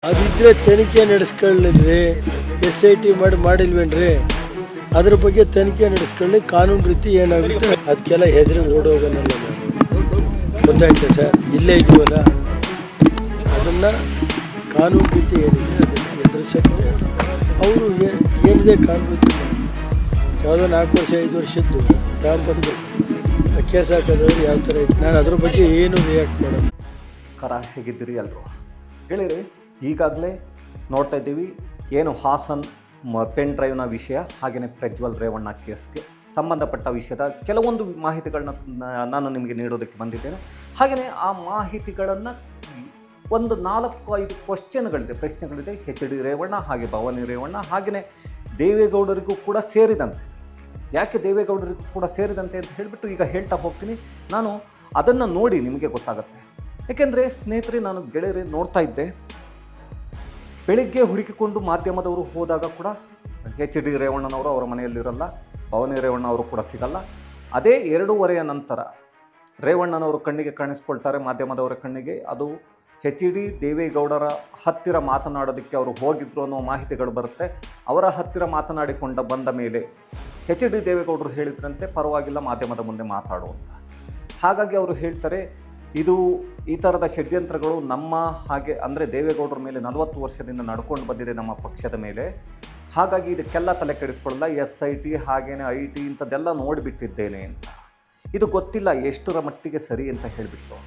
ಅದಿದ್ರೆ ತನಿಖೆ ನಡೆಸ್ಕೊಳ್ಳಿ. SIT ಮಾಡಿಲ್ವೇನ್ರಿ? ಅದ್ರ ಬಗ್ಗೆ ತನಿಖೆ ನಡೆಸ್ಕೊಳ್ಳಿ. ಕಾನೂನು ರೀತಿ ಏನಾಗುತ್ತೆ ಅದಕ್ಕೆಲ್ಲ ಹೆದರಿ ಓಡೋಗನಲ್ಲ ನಾನು. ಗೊತ್ತಾಯ್ತಾ ಸರ್? ಇಲ್ಲೇ ಇದೀವಲ್ಲ, ಅದನ್ನ ಕಾನೂನು ರೀತಿ ಏನಿದೆ ಅದನ್ನು ಎದುರಿಸಕ್ಕೆ ಅವರು ಏನಿದೆ ಕಾನೂನು ರೀತಿ ಯಾವುದೋ 4 ವರ್ಷ 5 ವರ್ಷದ್ದು ತಗೊಂಡ್ಬಂದು ಕೇಸ್ ಹಾಕೋದಾದ್ರೆ ಯಾವ ಥರ ಐತೆ, ನಾನು ಅದ್ರ ಬಗ್ಗೆ ಏನು ರಿಯಾಕ್ಟ್ ಮಾಡೋಣ. ನಮಸ್ಕಾರ, ಹೇಗಿದ್ದೀರಿ ಎಲ್ಲರೂ? ಹೇಳಿರಿ, ಈಗಾಗಲೇ ನೋಡ್ತಾ ಇದ್ದೀವಿ ಏನು ಹಾಸನ್ ಪೆನ್ ಡ್ರೈವ್ನ ವಿಷಯ, ಹಾಗೆಯೇ ಪ್ರಜ್ವಲ್ ರೇವಣ್ಣ ಕೇಸ್ಗೆ ಸಂಬಂಧಪಟ್ಟ ವಿಷಯದ ಕೆಲವೊಂದು ಮಾಹಿತಿಗಳನ್ನ ನಾನು ನಿಮಗೆ ನೀಡೋದಕ್ಕೆ ಬಂದಿದ್ದೇನೆ. ಹಾಗೆಯೇ ಆ ಮಾಹಿತಿಗಳನ್ನು ಒಂದು 4-5 ಕ್ವಶನ್ಗಳಿದೆ, ಪ್ರಶ್ನೆಗಳಿದೆ. HD ರೇವಣ್ಣ, ಹಾಗೆ ಭವಾನಿ ರೇವಣ್ಣ, ಹಾಗೆಯೇ ದೇವೇಗೌಡರಿಗೂ ಕೂಡ ಸೇರಿದಂತೆ. ಯಾಕೆ ದೇವೇಗೌಡರಿಗೂ ಕೂಡ ಸೇರಿದಂತೆ ಅಂತ ಹೇಳಿಬಿಟ್ಟು ಈಗ ಹೇಳ್ತಾ ಹೋಗ್ತೀನಿ. ನಾನು ಅದನ್ನು ನೋಡಿ ನಿಮಗೆ ಗೊತ್ತಾಗುತ್ತೆ. ಏಕೆಂದರೆ ಸ್ನೇಹಿತರೆ, ನಾನು ಗೆಳೆಯರೇ ನೋಡ್ತಾ ಇದ್ದೆ, ಬೆಳಿಗ್ಗೆ ಹುಡುಕಿಕೊಂಡು ಮಾಧ್ಯಮದವರು ಹೋದಾಗ ಕೂಡ HD ರೇವಣ್ಣನವರು ಅವರ ಮನೆಯಲ್ಲಿರಲ್ಲ, ಭವಾನಿ ರೇವಣ್ಣ ಅವರು ಕೂಡ ಸಿಗಲ್ಲ. ಅದೇ 2:30 ನಂತರ ರೇವಣ್ಣನವರು ಕಣ್ಣಿಗೆ ಕಾಣಿಸ್ಕೊಳ್ತಾರೆ, ಮಾಧ್ಯಮದವರ ಕಣ್ಣಿಗೆ. ಅದು HD ದೇವೇಗೌಡರ ಹತ್ತಿರ ಮಾತನಾಡೋದಕ್ಕೆ ಅವರು ಹೋಗಿದ್ರು ಅನ್ನೋ ಮಾಹಿತಿಗಳು ಬರುತ್ತೆ. ಅವರ ಹತ್ತಿರ ಮಾತನಾಡಿಕೊಂಡ ಬಂದ ಮೇಲೆ HD ದೇವೇಗೌಡರು ಹೇಳಿದ್ರಂತೆ, ಪರವಾಗಿಲ್ಲ ಮಾಧ್ಯಮದ ಮುಂದೆ ಮಾತಾಡುವಂತ. ಹಾಗಾಗಿ ಅವರು ಹೇಳ್ತಾರೆ, ಇದು ಈ ಥರದ ಷಡ್ಯಂತ್ರಗಳು ನಮ್ಮ ಹಾಗೆ ಅಂದರೆ ದೇವೇಗೌಡರ ಮೇಲೆ 40 ವರ್ಷದಿಂದ ನಡ್ಕೊಂಡು ಬಂದಿದೆ ನಮ್ಮ ಪಕ್ಷದ ಮೇಲೆ. ಹಾಗಾಗಿ ಇದಕ್ಕೆಲ್ಲ ತಲೆ ಕೆಡಿಸ್ಕೊಳ್ಳಲ್ಲ, SIT ಹಾಗೇನೆ IT ಇಂಥದ್ದೆಲ್ಲ ನೋಡಿಬಿಟ್ಟಿದ್ದೇನೆ ಅಂತ. ಇದು ಗೊತ್ತಿಲ್ಲ ಎಷ್ಟರ ಮಟ್ಟಿಗೆ ಸರಿ ಅಂತ ಹೇಳಿಬಿಟ್ಟು.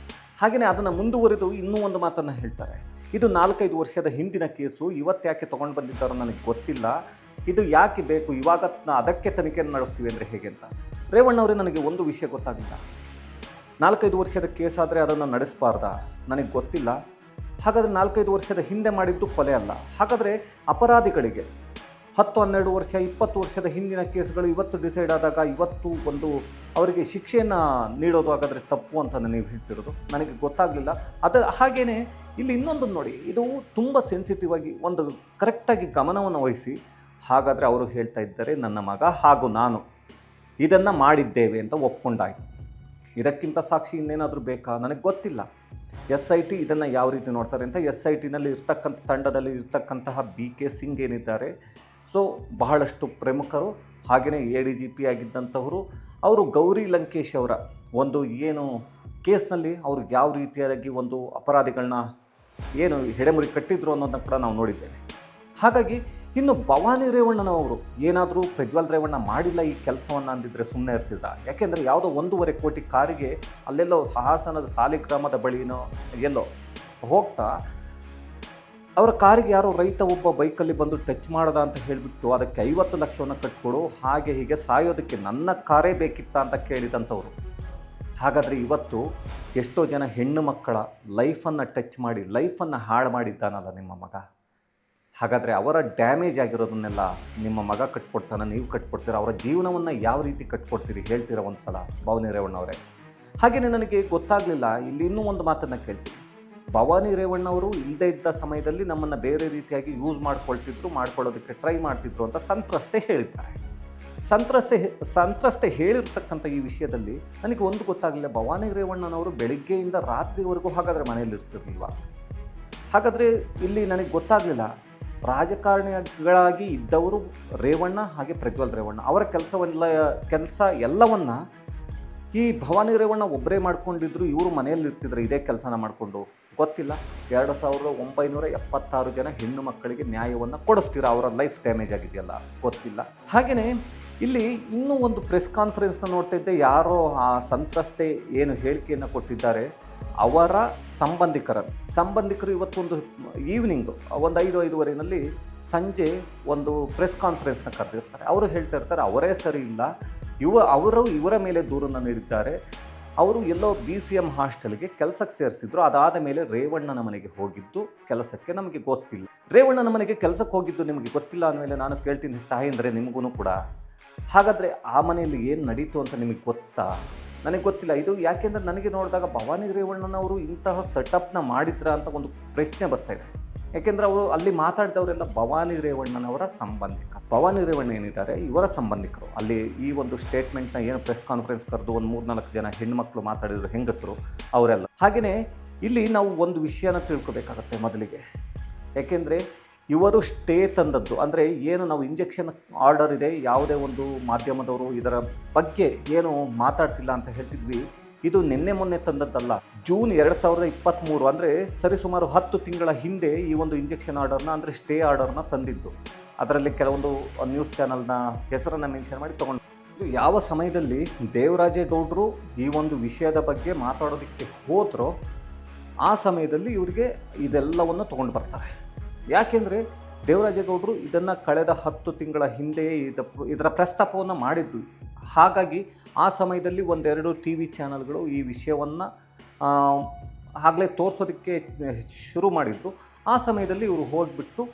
ಹಾಗೆಯೇ ಅದನ್ನು ಮುಂದುವರಿದು ಇನ್ನೂ ಒಂದು ಮಾತನ್ನು ಹೇಳ್ತಾರೆ, ಇದು 4-5 ವರ್ಷದ ಹಿಂದಿನ ಕೇಸು, ಇವತ್ತು ಯಾಕೆ ತೊಗೊಂಡು ಬಂದಿದ್ದಾರೋ ನನಗೆ ಗೊತ್ತಿಲ್ಲ, ಇದು ಯಾಕೆ ಬೇಕು, ಇವಾಗ ಅದಕ್ಕೆ ತನಿಖೆಯನ್ನು ನಡೆಸ್ತೀವಿ ಅಂದರೆ ಹೇಗೆ ಅಂತ. ರೇವಣ್ಣವರೇ, ನನಗೆ ಒಂದು ವಿಷಯ ಗೊತ್ತಾಗಿಲ್ಲ. 4-5 ವರ್ಷದ ಕೇಸ್ ಆದರೆ ಅದನ್ನು ನಡೆಸಬಾರ್ದ? ನನಗೆ ಗೊತ್ತಿಲ್ಲ. ಹಾಗಾದರೆ 4-5 ವರ್ಷದ ಹಿಂದೆ ಮಾಡಿದ್ದು ಕೊಲೆ ಅಲ್ಲ. ಹಾಗಾದರೆ ಅಪರಾಧಿಗಳಿಗೆ 10-12 ವರ್ಷ 20 ವರ್ಷದ ಹಿಂದಿನ ಕೇಸ್ಗಳು ಇವತ್ತು ಡಿಸೈಡ್ ಆದಾಗ ಇವತ್ತು ಒಂದು ಅವರಿಗೆ ಶಿಕ್ಷೆಯನ್ನು ನೀಡೋದು ಹಾಗಾದರೆ ತಪ್ಪು ಅಂತ ನೀವು ಹೇಳ್ತಿರೋದು ನನಗೆ ಗೊತ್ತಾಗಲಿಲ್ಲ. ಹಾಗೆಯೇ ಇಲ್ಲಿ ಇನ್ನೊಂದು ನೋಡಿ, ಇದು ತುಂಬ ಸೆನ್ಸಿಟಿವ್ ಆಗಿ ಒಂದು ಕರೆಕ್ಟಾಗಿ ಗಮನವನ್ನು ವಹಿಸಿ. ಹಾಗಾದರೆ ಅವರು ಹೇಳ್ತಾ ಇದ್ದಾರೆ, ನನ್ನ ಮಗ ಹಾಗೂ ನಾನು ಇದನ್ನು ಮಾಡಿದ್ದೇವೆ ಅಂತ ಒಪ್ಕೊಂಡಾಯಿತು. ಇದಕ್ಕಿಂತ ಸಾಕ್ಷಿ ಇನ್ನೇನಾದರೂ ಬೇಕಾ? ನನಗೆ ಗೊತ್ತಿಲ್ಲ. SIT ಇದನ್ನು ಯಾವ ರೀತಿ ನೋಡ್ತಾರೆ ಅಂತ. SITನಲ್ಲಿ ಇರ್ತಕ್ಕಂಥ ತಂಡದಲ್ಲಿ ಇರ್ತಕ್ಕಂತಹ BK ಸಿಂಗ್ ಏನಿದ್ದಾರೆ, ಸೊ ಬಹಳಷ್ಟು ಪ್ರಮುಖರು. ಹಾಗೆಯೇ ADGP ಆಗಿದ್ದಂಥವರು. ಅವರು ಗೌರಿ ಲಂಕೇಶ್ ಅವರ ಒಂದು ಏನು ಕೇಸ್ನಲ್ಲಿ ಅವರು ಯಾವ ರೀತಿಯಾಗಿ ಒಂದು ಅಪರಾಧಿಗಳನ್ನ ಏನು ಹೆಡೆಮುರಿ ಕಟ್ಟಿದ್ರು ಅನ್ನೋದನ್ನ ಕೂಡ ನಾವು ನೋಡಿದ್ದೇವೆ. ಹಾಗಾಗಿ ಇನ್ನು ಭವಾನಿ ರೇವಣ್ಣನವರು ಏನಾದರೂ ಪ್ರಜ್ವಲ್ ರೇವಣ್ಣ ಮಾಡಿಲ್ಲ ಈ ಕೆಲಸವನ್ನು ಅಂದಿದ್ರೆ ಸುಮ್ಮನೆ ಇರ್ತಿದ್ರ? ಯಾಕೆಂದರೆ ಯಾವುದೋ 1.5 ಕೋಟಿ ಕಾರಿಗೆ ಅಲ್ಲೆಲ್ಲೋ ಹಾಸನದ ಸಾಲಿಗ್ರಾಮದ ಬಳಿನೋ ಎಲ್ಲೋ ಹೋಗ್ತಾ ಅವರ ಕಾರಿಗೆ ಯಾರೋ ರೈತ ಒಬ್ಬ ಬೈಕಲ್ಲಿ ಬಂದು ಟಚ್ ಮಾಡದ ಅಂತ ಹೇಳಿಬಿಟ್ಟು ಅದಕ್ಕೆ 50 ಲಕ್ಷವನ್ನು ಕಟ್ಕೊಡು, ಹಾಗೆ ಹೀಗೆ ಸಾಯೋದಕ್ಕೆ ನನ್ನ ಕಾರೇ ಬೇಕಿತ್ತ ಅಂತ ಕೇಳಿದಂಥವ್ರು. ಹಾಗಾದರೆ ಇವತ್ತು ಎಷ್ಟೋ ಜನ ಹೆಣ್ಣು ಮಕ್ಕಳ ಲೈಫನ್ನು ಟಚ್ ಮಾಡಿ ಲೈಫನ್ನು ಹಾಳು ಮಾಡಿದ್ದಾನಲ್ಲ ನಿಮ್ಮ ಮಗ. ಹಾಗಾದರೆ ಅವರ ಡ್ಯಾಮೇಜ್ ಆಗಿರೋದನ್ನೆಲ್ಲ ನಿಮ್ಮ ಮಗ ಕಟ್ಕೊಡ್ತಾನೆ, ನೀವು ಕಟ್ಕೊಡ್ತೀರ? ಅವರ ಜೀವನವನ್ನು ಯಾವ ರೀತಿ ಕಟ್ಕೊಡ್ತೀರಿ ಹೇಳ್ತೀರ ಒಂದು ಸಲ ಭವಾನಿ ರೇವಣ್ಣವರೇ? ಹಾಗೆಯೇ ನನಗೆ ಗೊತ್ತಾಗಲಿಲ್ಲ, ಇಲ್ಲಿ ಇನ್ನೂ ಒಂದು ಮಾತನ್ನು ಕೇಳ್ತೀನಿ. ಭವಾನಿ ರೇವಣ್ಣವರು ಇಲ್ಲದೇ ಇದ್ದ ಸಮಯದಲ್ಲಿ ನಮ್ಮನ್ನು ಬೇರೆ ರೀತಿಯಾಗಿ ಯೂಸ್ ಮಾಡ್ಕೊಳ್ಳೋದಕ್ಕೆ ಟ್ರೈ ಮಾಡ್ತಿದ್ರು ಅಂತ ಸಂತ್ರಸ್ತೆ ಹೇಳಿದ್ದಾರೆ. ಸಂತ್ರಸ್ತೆ ಹೇಳಿರ್ತಕ್ಕಂಥ ಈ ವಿಷಯದಲ್ಲಿ ನನಗೆ ಒಂದು ಗೊತ್ತಾಗಲಿಲ್ಲ, ಭವಾನಿ ರೇವಣ್ಣನವರು ಬೆಳಿಗ್ಗೆಯಿಂದ ರಾತ್ರಿವರೆಗೂ ಹಾಗಾದರೆ ಮನೆಯಲ್ಲಿ ಇರ್ತಿರ್ಲಿಲ್ವಾ? ಹಾಗಾದರೆ ಇಲ್ಲಿ ನನಗೆ ಗೊತ್ತಾಗಲಿಲ್ಲ, ರಾಜಕಾರಣಿಗಳಾಗಿ ಇದ್ದವರು ರೇವಣ್ಣ ಹಾಗೆ ಪ್ರಜ್ವಲ್ ರೇವಣ್ಣ ಅವರ ಕೆಲಸ ಎಲ್ಲವನ್ನ ಈ ಭವಾನಿ ರೇವಣ್ಣ ಒಬ್ಬರೇ ಮಾಡ್ಕೊಂಡಿದ್ರು, ಇವರು ಮನೆಯಲ್ಲಿ ಇರ್ತಿದ್ರು ಇದೇ ಕೆಲಸನ ಮಾಡಿಕೊಂಡು. ಗೊತ್ತಿಲ್ಲ, 2976 ಜನ ಹೆಣ್ಣು ಮಕ್ಕಳಿಗೆ ನ್ಯಾಯವನ್ನು ಕೊಡಿಸ್ತೀರ, ಅವರ ಲೈಫ್ ಡ್ಯಾಮೇಜ್ ಆಗಿದೆಯಲ್ಲ, ಗೊತ್ತಿಲ್ಲ. ಹಾಗೆಯೇ ಇಲ್ಲಿ ಇನ್ನೂ ಒಂದು ಪ್ರೆಸ್ ಕಾನ್ಫರೆನ್ಸ್ನ ನೋಡ್ತಾ ಇದ್ದೆ. ಯಾರೋ ಆ ಸಂತ್ರಸ್ತೆ ಏನು ಹೇಳಿಕೆಯನ್ನು ಕೊಟ್ಟಿದ್ದಾರೆ ಅವರ ಸಂಬಂಧಿಕರು ಇವತ್ತೊಂದು ಈವ್ನಿಂಗ್ ಒಂದು 5-5:30 ಸಂಜೆ ಒಂದು ಪ್ರೆಸ್ ಕಾನ್ಫರೆನ್ಸ್ನ ಕರೆದಿರ್ತಾರೆ. ಅವರು ಹೇಳ್ತಾ ಇರ್ತಾರೆ, ಅವರೇ ಸರಿ ಇಲ್ಲ, ಇವರ ಮೇಲೆ ದೂರನ್ನು ನೀಡಿದ್ದಾರೆ. ಅವರು ಎಲ್ಲೋ BCM ಹಾಸ್ಟೆಲ್ಗೆ ಕೆಲಸಕ್ಕೆ ಸೇರಿಸಿದ್ರು. ಅದಾದ ಮೇಲೆ ರೇವಣ್ಣನ ಮನೆಗೆ ಹೋಗಿದ್ದು ಕೆಲಸಕ್ಕೆ ನಮಗೆ ಗೊತ್ತಿಲ್ಲ. ರೇವಣ್ಣನ ಮನೆಗೆ ಕೆಲಸಕ್ಕೆ ಹೋಗಿದ್ದು ನಿಮಗೆ ಗೊತ್ತಿಲ್ಲ ಅಂದಮೇಲೆ ನಾನು ಕೇಳ್ತೀನಿ, ತಾಯಂದರೆ ನಿಮಗೂ ಕೂಡ ಹಾಗಾದರೆ ಆ ಮನೆಯಲ್ಲಿ ಏನು ನಡೀತು ಅಂತ ನಿಮಗೆ ಗೊತ್ತಾ? ನನಗೆ ಗೊತ್ತಿಲ್ಲ. ಇದು ಯಾಕೆಂದರೆ ನನಗೆ ನೋಡಿದಾಗ ಭವಾನಿ ರೇವಣ್ಣನವರು ಇಂತಹ ಸೆಟಪ್ನ ಮಾಡಿದ್ರ ಅಂತ ಒಂದು ಪ್ರಶ್ನೆ ಬರ್ತಾ ಇದೆ. ಯಾಕೆಂದರೆ ಅವರು ಅಲ್ಲಿ ಮಾತಾಡಿದವರೆಲ್ಲ ಭವಾನಿ ರೇವಣ್ಣನವರ ಸಂಬಂಧಿಕ. ಭವಾನಿ ರೇವಣ್ಣ ಏನಿದ್ದಾರೆ ಇವರ ಸಂಬಂಧಿಕರು. ಅಲ್ಲಿ ಈ ಒಂದು ಸ್ಟೇಟ್ಮೆಂಟ್ನ ಏನು ಪ್ರೆಸ್ ಕಾನ್ಫರೆನ್ಸ್ ಕರೆದು ಒಂದು 3-4 ಜನ ಹೆಣ್ಮಕ್ಳು ಮಾತಾಡಿದ್ರು, ಹೆಂಗಸರು ಅವರೆಲ್ಲ. ಹಾಗೆಯೇ ಇಲ್ಲಿ ನಾವು ಒಂದು ವಿಷಯನ ತಿಳ್ಕೊಬೇಕಾಗತ್ತೆ. ಮೊದಲಿಗೆ ಯಾಕೆಂದರೆ ಇವರು ಸ್ಟೇ ತಂದದ್ದು, ಅಂದರೆ ಏನು ನಾವು ಇಂಜೆಕ್ಷನ್ ಆರ್ಡರ್ ಇದೆ, ಯಾವುದೇ ಒಂದು ಮಾಧ್ಯಮದವರು ಇದರ ಬಗ್ಗೆ ಏನು ಮಾತಾಡ್ತಿಲ್ಲ ಅಂತ ಹೇಳ್ತಿದ್ವಿ. ಇದು ನಿನ್ನೆ ಮೊನ್ನೆ ತಂದದ್ದಲ್ಲ. ಜೂನ್ 2023 ಅಂದರೆ ಸರಿಸುಮಾರು 10 ತಿಂಗಳ ಹಿಂದೆ ಈ ಒಂದು ಇಂಜೆಕ್ಷನ್ ಆರ್ಡರ್ನ, ಅಂದರೆ ಸ್ಟೇ ಆರ್ಡರ್ನ ತಂದಿದ್ದು. ಅದರಲ್ಲಿ ಕೆಲವೊಂದು ನ್ಯೂಸ್ ಚಾನಲ್ನ ಹೆಸರನ್ನು ಮೆನ್ಷನ್ ಮಾಡಿ ತೊಗೊಂಡು, ಇದು ಯಾವ ಸಮಯದಲ್ಲಿ ದೇವರಾಜೇಗೌಡರು ಈ ಒಂದು ವಿಷಯದ ಬಗ್ಗೆ ಮಾತಾಡೋದಕ್ಕೆ ಹೋದರೋ ಆ ಸಮಯದಲ್ಲಿ ಇವರಿಗೆ ಇದೆಲ್ಲವನ್ನು ತೊಗೊಂಡು ಬರ್ತಾರೆ. ಯಾಕೆಂದರೆ ದೇವರಾಜೇಗೌಡರು ಇದನ್ನು ಕಳೆದ 10 ತಿಂಗಳ ಹಿಂದೆ ಇದರ ಪ್ರಸ್ತಾಪವನ್ನು ಮಾಡಿದರು. ಹಾಗಾಗಿ ಆ ಸಮಯದಲ್ಲಿ ಒಂದೆರಡು ಟಿ ವಿ ಚಾನಲ್ಗಳು ಈ ವಿಷಯವನ್ನು ಆಗಲೇ ತೋರಿಸೋದಕ್ಕೆ ಶುರು ಮಾಡಿದರು. ಆ ಸಮಯದಲ್ಲಿ ಇವರು ಹೋಗಿಬಿಟ್ಟು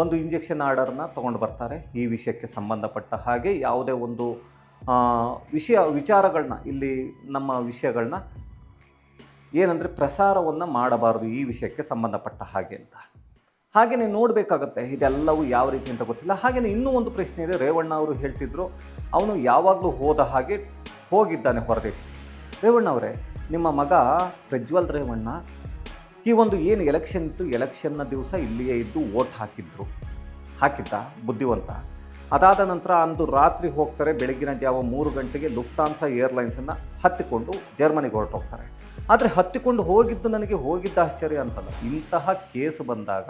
ಒಂದು ಇಂಜೆಕ್ಷನ್ ಆರ್ಡರ್ನ ತೊಗೊಂಡು ಬರ್ತಾರೆ. ಈ ವಿಷಯಕ್ಕೆ ಸಂಬಂಧಪಟ್ಟ ಹಾಗೆ ಯಾವುದೇ ಒಂದು ವಿಚಾರಗಳನ್ನ, ಇಲ್ಲಿ ನಮ್ಮ ವಿಷಯಗಳನ್ನ ಏನಂದರೆ ಪ್ರಸಾರವನ್ನು ಮಾಡಬಾರ್ದು ಈ ವಿಷಯಕ್ಕೆ ಸಂಬಂಧಪಟ್ಟ ಹಾಗೆ ಅಂತ. ಹಾಗೆಯೇ ನೋಡಬೇಕಾಗತ್ತೆ ಇದೆಲ್ಲವೂ ಯಾವ ರೀತಿ ಅಂತ ಗೊತ್ತಿಲ್ಲ. ಹಾಗೆಯೇ ಇನ್ನೂ ಒಂದು ಪ್ರಶ್ನೆ ಇದೆ. ರೇವಣ್ಣ ಅವರು ಹೇಳ್ತಿದ್ರು, ಅವನು ಯಾವಾಗಲೂ ಹೋದ ಹಾಗೆ ಹೋಗಿದ್ದಾನೆ ಹೊರದೇಶಕ್ಕೆ. ರೇವಣ್ಣ ಅವರೇ, ನಿಮ್ಮ ಮಗ ಪ್ರಜ್ವಲ್ ರೇವಣ್ಣ ಈ ಒಂದು ಏನು ಎಲೆಕ್ಷನ್ ಇತ್ತು, ಎಲೆಕ್ಷನ್ನ ದಿವಸ ಇಲ್ಲಿಯೇ ಇದ್ದು ವೋಟ್ ಹಾಕಿದ್ದ ಬುದ್ಧಿವಂತ. ಅದಾದ ನಂತರ ಅಂದು ರಾತ್ರಿ ಹೋಗ್ತಾರೆ, ಬೆಳಗಿನ ಜಾವ 3 ಗಂಟೆಗೆ ಲುಫ್ತಾನ್ಸಾ ಏರ್ಲೈನ್ಸನ್ನು ಹತ್ತಿಕೊಂಡು ಜರ್ಮನಿಗೆ ಹೊರಟೋಗ್ತಾರೆ. ಆದರೆ ಹತ್ತಿಕೊಂಡು ಹೋಗಿದ್ದ ಆಶ್ಚರ್ಯ ಅಂತಲ್ಲ, ಇಂತಹ ಕೇಸ್ ಬಂದಾಗ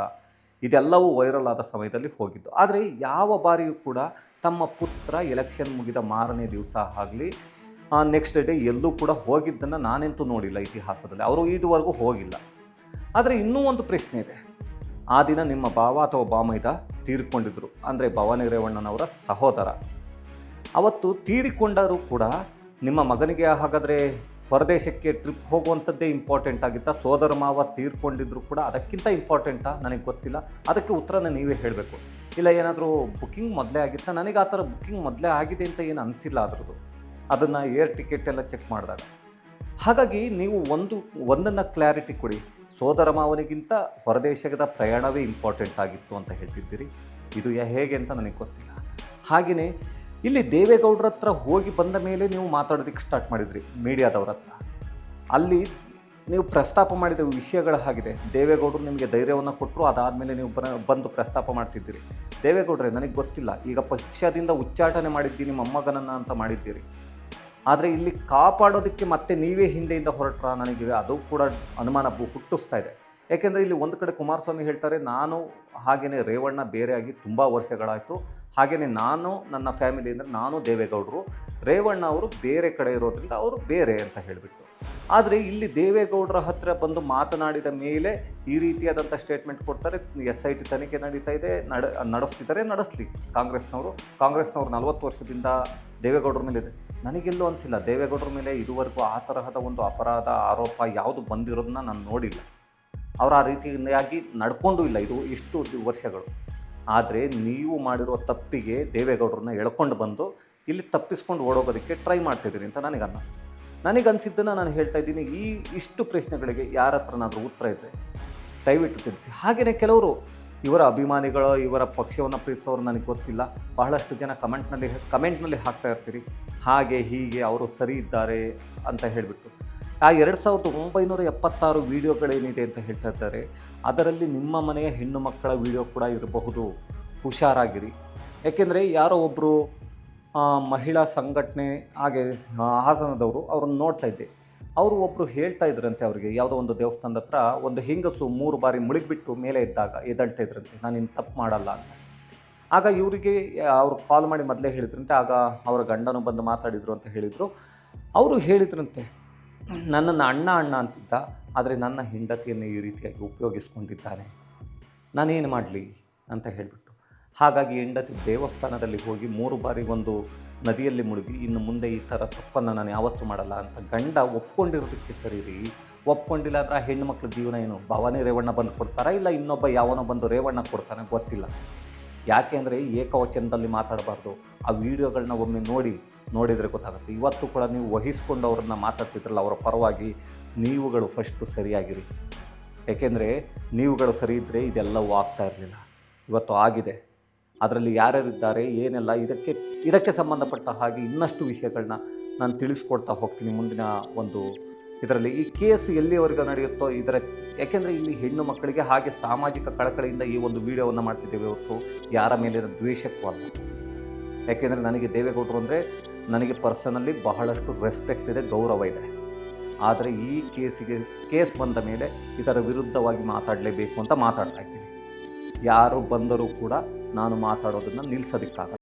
ಇದೆಲ್ಲವೂ ವೈರಲ್ ಆದ ಸಮಯದಲ್ಲಿ ಹೋಗಿದ್ದು. ಆದರೆ ಯಾವ ಬಾರಿಯೂ ಕೂಡ ತಮ್ಮ ಪುತ್ರ ಎಲೆಕ್ಷನ್ ಮುಗಿದ ಮಾರನೇ ದಿವಸ ಆಗಲಿ ನೆಕ್ಸ್ಟ್ ಡೇ ಎಲ್ಲೂ ಕೂಡ ಹೋಗಿದ್ದನ್ನು ನಾನೆಂತೂ ನೋಡಿಲ್ಲ ಇತಿಹಾಸದಲ್ಲಿ. ಅವರು ಇದುವರೆಗೂ ಹೋಗಿಲ್ಲ. ಆದರೆ ಇನ್ನೂ ಒಂದು ಪ್ರಶ್ನೆ ಇದೆ. ಆ ದಿನ ನಿಮ್ಮ ಭಾವ ಅಥವಾ ಬಾಮೈದ ತೀರಿಕೊಂಡಿದ್ರು, ಅಂದರೆ ಭವಾನಿ ರೇವಣ್ಣನವರ ಸಹೋದರ. ಅವತ್ತು ತೀರಿಕೊಂಡರೂ ಕೂಡ ನಿಮ್ಮ ಮಗನಿಗೆ ಹಾಗಾದರೆ ಹೊರದೇಶಕ್ಕೆ ಟ್ರಿಪ್ ಹೋಗುವಂಥದ್ದೇ ಇಂಪಾರ್ಟೆಂಟ್ ಆಗಿತ್ತಾ? ಸೋದರ ಮಾವ ತೀರ್ಕೊಂಡಿದ್ರು ಕೂಡ ಅದಕ್ಕಿಂತ ಇಂಪಾರ್ಟೆಂಟಾ? ನನಗೆ ಗೊತ್ತಿಲ್ಲ. ಅದಕ್ಕೆ ಉತ್ತರನ ನೀವೇ ಹೇಳಬೇಕು. ಇಲ್ಲ ಏನಾದರೂ ಬುಕ್ಕಿಂಗ್ ಮೊದಲೇ ಆಗಿತ್ತಾ? ನನಗೆ ಆ ಥರ ಬುಕ್ಕಿಂಗ್ ಮೊದಲೇ ಆಗಿದೆ ಅಂತ ಏನು ಅನಿಸಿಲ್ಲ ಅದರದ್ದು, ಅದನ್ನು ಏರ್ ಟಿಕೆಟ್ ಎಲ್ಲ ಚೆಕ್ ಮಾಡಿದಾಗ. ಹಾಗಾಗಿ ನೀವು ಒಂದನ್ನು ಕ್ಲಾರಿಟಿ ಕೊಡಿ. ಸೋದರ ಮಾವನಿಗಿಂತ ಹೊರದೇಶದ ಪ್ರಯಾಣವೇ ಇಂಪಾರ್ಟೆಂಟ್ ಆಗಿತ್ತು ಅಂತ ಹೇಳ್ತಿದ್ದೀರಿ. ಇದು ಹೇಗೆ ಅಂತ ನನಗೆ ಗೊತ್ತಿಲ್ಲ. ಹಾಗೆಯೇ ಇಲ್ಲಿ ದೇವೇಗೌಡರ ಹತ್ರ ಹೋಗಿ ಬಂದ ಮೇಲೆ ನೀವು ಮಾತಾಡೋದಕ್ಕೆ ಸ್ಟಾರ್ಟ್ ಮಾಡಿದ್ರಿ ಮೀಡಿಯಾದವ್ರ ಹತ್ರ. ಅಲ್ಲಿ ನೀವು ಪ್ರಸ್ತಾಪ ಮಾಡಿದ ವಿಷಯಗಳು ಆಗಿದೆ. ದೇವೇಗೌಡರು ನಿಮಗೆ ಧೈರ್ಯವನ್ನು ಕೊಟ್ಟರು, ಅದಾದಮೇಲೆ ನೀವು ಬಂದು ಪ್ರಸ್ತಾಪ ಮಾಡ್ತಿದ್ದೀರಿ. ದೇವೇಗೌಡರೇ, ನನಗೆ ಗೊತ್ತಿಲ್ಲ, ಈಗ ಪಕ್ಷದಿಂದ ಉಚ್ಚಾಟನೆ ಮಾಡಿದ್ದೀನಿ ಮೊಮ್ಮಗನನ್ನು ಅಂತ ಮಾಡಿದ್ದೀರಿ. ಆದರೆ ಇಲ್ಲಿ ಕಾಪಾಡೋದಕ್ಕೆ ಮತ್ತೆ ನೀವೇ ಹಿಂದೆಯಿಂದ ಹೊರಟ್ರ? ನನಗೆ ಅದು ಕೂಡ ಅನುಮಾನ ಹುಟ್ಟಿಸ್ತಾ ಇದೆ. ಯಾಕೆಂದರೆ ಇಲ್ಲಿ ಒಂದು ಕಡೆ ಕುಮಾರಸ್ವಾಮಿ ಹೇಳ್ತಾರೆ, ನಾನು ಹಾಗೆಯೇ ರೇವಣ್ಣ ಬೇರೆಯಾಗಿ ತುಂಬ ವರ್ಷಗಳಾಯಿತು, ಹಾಗೆಯೇ ನಾನು ನನ್ನ ಫ್ಯಾಮಿಲಿ ಅಂದರೆ ನಾನು ದೇವೇಗೌಡರು, ರೇವಣ್ಣ ಅವರು ಬೇರೆ ಕಡೆ ಇರೋದ್ರಿಂದ ಅವರು ಬೇರೆ ಅಂತ ಹೇಳಿಬಿಟ್ಟು. ಆದರೆ ಇಲ್ಲಿ ದೇವೇಗೌಡರ ಹತ್ತಿರ ಬಂದು ಮಾತನಾಡಿದ ಮೇಲೆ ಈ ರೀತಿಯಾದಂಥ ಸ್ಟೇಟ್ಮೆಂಟ್ ಕೊಡ್ತಾರೆ. SIT ತನಿಖೆ ನಡೀತಾ ಇದೆ, ನಡೆಸಲಿ ಕಾಂಗ್ರೆಸ್ನವರು 40 ವರ್ಷದಿಂದ ದೇವೇಗೌಡರ ಮೇಲೆ ಇದೆ. ನನಗೆಲ್ಲೂ ಅನಿಸಿಲ್ಲ ದೇವೇಗೌಡರ ಮೇಲೆ ಇದುವರೆಗೂ ಆ ತರಹದ ಒಂದು ಅಪರಾಧ ಆರೋಪ ಯಾವುದು ಬಂದಿರೋದನ್ನ ನಾನು ನೋಡಿಲ್ಲ. ಅವರು ಆ ರೀತಿಯಾಗಿ ನಡ್ಕೊಂಡು ಇಲ್ಲ ಇಷ್ಟು ವರ್ಷಗಳು. ಆದರೆ ನೀವು ಮಾಡಿರೋ ತಪ್ಪಿಗೆ ದೇವೇಗೌಡರನ್ನ ಎಳ್ಕೊಂಡು ಬಂದು ಇಲ್ಲಿ ತಪ್ಪಿಸ್ಕೊಂಡು ಓಡೋಗೋದಕ್ಕೆ ಟ್ರೈ ಮಾಡ್ತಿದ್ದೀರಿ ಅಂತ ನನಗನ್ಸಿದ್ದನ್ನು ನಾನು ಹೇಳ್ತಾ ಇದ್ದೀನಿ. ಇಷ್ಟು ಪ್ರಶ್ನೆಗಳಿಗೆ ಯಾರ ಹತ್ರನಾದರೂ ಉತ್ತರ ಇದೆ ದಯವಿಟ್ಟು ತಿಳಿಸಿ. ಹಾಗೆಯೇ ಕೆಲವರು ಇವರ ಅಭಿಮಾನಿಗಳು, ಇವರ ಪಕ್ಷವನ್ನು ಪ್ರೀತಿಸೋರು ನನಗೆ ಗೊತ್ತಿಲ್ಲ, ಬಹಳಷ್ಟು ಜನ ಕಮೆಂಟ್ನಲ್ಲಿ ಹಾಕ್ತಾ ಇರ್ತೀರಿ, ಹಾಗೆ ಹೀಗೆ ಅವರು ಸರಿ ಇದ್ದಾರೆ ಅಂತ ಹೇಳಿಬಿಟ್ಟು. ಆ 2976 ವೀಡಿಯೋಗಳೇನಿದೆ ಅಂತ ಹೇಳ್ತಾ ಇದ್ದಾರೆ, ಅದರಲ್ಲಿ ನಿಮ್ಮ ಮನೆಯ ಹೆಣ್ಣು ಮಕ್ಕಳ ವೀಡಿಯೋ ಕೂಡ ಇರಬಹುದು. ಹುಷಾರಾಗಿರಿ. ಯಾಕೆಂದರೆ ಯಾರೋ ಒಬ್ಬರು ಮಹಿಳಾ ಸಂಘಟನೆ ಹಾಗೆ ಹಾಸನದವರು ಅವ್ರನ್ನ ನೋಡ್ತಾ ಇದ್ದೆ. ಅವರು ಒಬ್ಬರು ಹೇಳ್ತಾ ಇದ್ರಂತೆ, ಅವರಿಗೆ ಯಾವುದೋ ಒಂದು ದೇವಸ್ಥಾನದ ಹತ್ರ ಒಂದು ಹೆಂಗಸು 3 ಬಾರಿ ಮುಳುಗಿಬಿಟ್ಟು ಮೇಲೆ ಎದ್ದಳ್ತಾ ಇದ್ರಂತೆ, ನಾನು ಇನ್ನು ತಪ್ಪು ಮಾಡಲ್ಲ ಅಂತ. ಆಗ ಇವರಿಗೆ ಅವರು ಕಾಲ್ ಮಾಡಿ ಮೊದಲೇ ಹೇಳಿದ್ರಂತೆ. ಆಗ ಅವರ ಗಂಡನು ಬಂದು ಮಾತಾಡಿದರು ಅಂತ ಹೇಳಿದರು. ಅವರು ಹೇಳಿದ್ರಂತೆ, ನನ್ನನ್ನು ಅಣ್ಣ ಅಂತಿದ್ದ, ಆದರೆ ನನ್ನ ಹೆಂಡತಿಯನ್ನು ಈ ರೀತಿಯಾಗಿ ಉಪಯೋಗಿಸ್ಕೊಂಡಿದ್ದಾನೆ, ನಾನೇನು ಮಾಡಲಿ ಅಂತ ಹೇಳಿಬಿಟ್ಟು. ಹಾಗಾಗಿ ಹೆಂಡತಿ ದೇವಸ್ಥಾನದಲ್ಲಿ ಹೋಗಿ 3 ಬಾರಿ ಒಂದು ನದಿಯಲ್ಲಿ ಮುಳುಗಿ ಇನ್ನು ಮುಂದೆ ಈ ಥರ ತಪ್ಪನ್ನು ನಾನು ಯಾವತ್ತೂ ಮಾಡಲ್ಲ ಅಂತ ಗಂಡ ಒಪ್ಕೊಂಡಿರೋದಕ್ಕೆ ಸರಿ ರೀ. ಒಪ್ಕೊಂಡಿಲ್ಲ ಅಂದರೆ ಆ ಹೆಣ್ಣು ಮಕ್ಕಳ ಜೀವನ ಏನು? ಭವಾನಿ ರೇವಣ್ಣ ಬಂದು ಕೊಡ್ತಾರಾ, ಇಲ್ಲ ಇನ್ನೊಬ್ಬ ಯಾವನೋ ಬಂದು ರೇವಣ್ಣ ಕೊಡ್ತಾನೆ ಗೊತ್ತಿಲ್ಲ. ಯಾಕೆ ಅಂದರೆ ಏಕವಚನದಲ್ಲಿ ಮಾತಾಡಬಾರ್ದು. ಆ ವಿಡಿಯೋಗಳನ್ನ ಒಮ್ಮೆ ನೋಡಿದರೆ ಗೊತ್ತಾಗುತ್ತೆ. ಇವತ್ತು ಕೂಡ ನೀವು ವಹಿಸ್ಕೊಂಡು ಅವ್ರನ್ನ ಮಾತಾಡ್ತಿದ್ರಲ್ಲ, ಅವರ ಪರವಾಗಿ ನೀವುಗಳು ಫಸ್ಟು ಸರಿಯಾಗಿರಿ. ಏಕೆಂದರೆ ನೀವುಗಳು ಸರಿ ಇದ್ದರೆ ಇದೆಲ್ಲವೂ ಆಗ್ತಾ ಇರಲಿಲ್ಲ. ಇವತ್ತು ಆಗಿದೆ. ಅದರಲ್ಲಿ ಯಾರ್ಯಾರಿದ್ದಾರೆ ಏನೆಲ್ಲ, ಇದಕ್ಕೆ ಸಂಬಂಧಪಟ್ಟ ಹಾಗೆ ಇನ್ನಷ್ಟು ವಿಷಯಗಳನ್ನ ನಾನು ತಿಳಿಸ್ಕೊಡ್ತಾ ಹೋಗ್ತೀನಿ ಮುಂದಿನ ಒಂದು ಇದರಲ್ಲಿ ಈ ಕೇಸು ಎಲ್ಲಿವರೆಗೂ ನಡೆಯುತ್ತೋ ಇದರ, ಯಾಕೆಂದರೆ ಇಲ್ಲಿ ಹೆಣ್ಣು ಮಕ್ಕಳಿಗೆ ಹಾಗೆ ಸಾಮಾಜಿಕ ಕಳಕಳಿಯಿಂದ ಈ ಒಂದು ವಿಡಿಯೋವನ್ನು ಮಾಡ್ತಿದ್ದೇವೆ ಹೊರತು ಯಾರ ಮೇಲಿನ ದ್ವೇಷಕ್ಕೂ ಅಲ್ಲ. ಯಾಕೆಂದರೆ ನನಗೆ ದೇವೇಗೌಡರು ಅಂದರೆ ನನಗೆ ಪರ್ಸನಲಿ ಬಹಳಷ್ಟು ರೆಸ್ಪೆಕ್ಟ್ ಇದೆ, ಗೌರವ ಇದೆ. ಆದರೆ ಈ ಕೇಸ್ ಬಂದ ಮೇಲೆ ಇದರ ವಿರುದ್ಧವಾಗಿ ಮಾತಾಡಲೇಬೇಕು ಅಂತ ಮಾತಾಡ್ತಾ ಇದ್ದೀನಿ. ಯಾರು ಬಂದರೂ ಕೂಡ ನಾನು ಮಾತಾಡೋದನ್ನು ನಿಲ್ಲಿಸೋದಕ್ಕಾಗಲ್ಲ.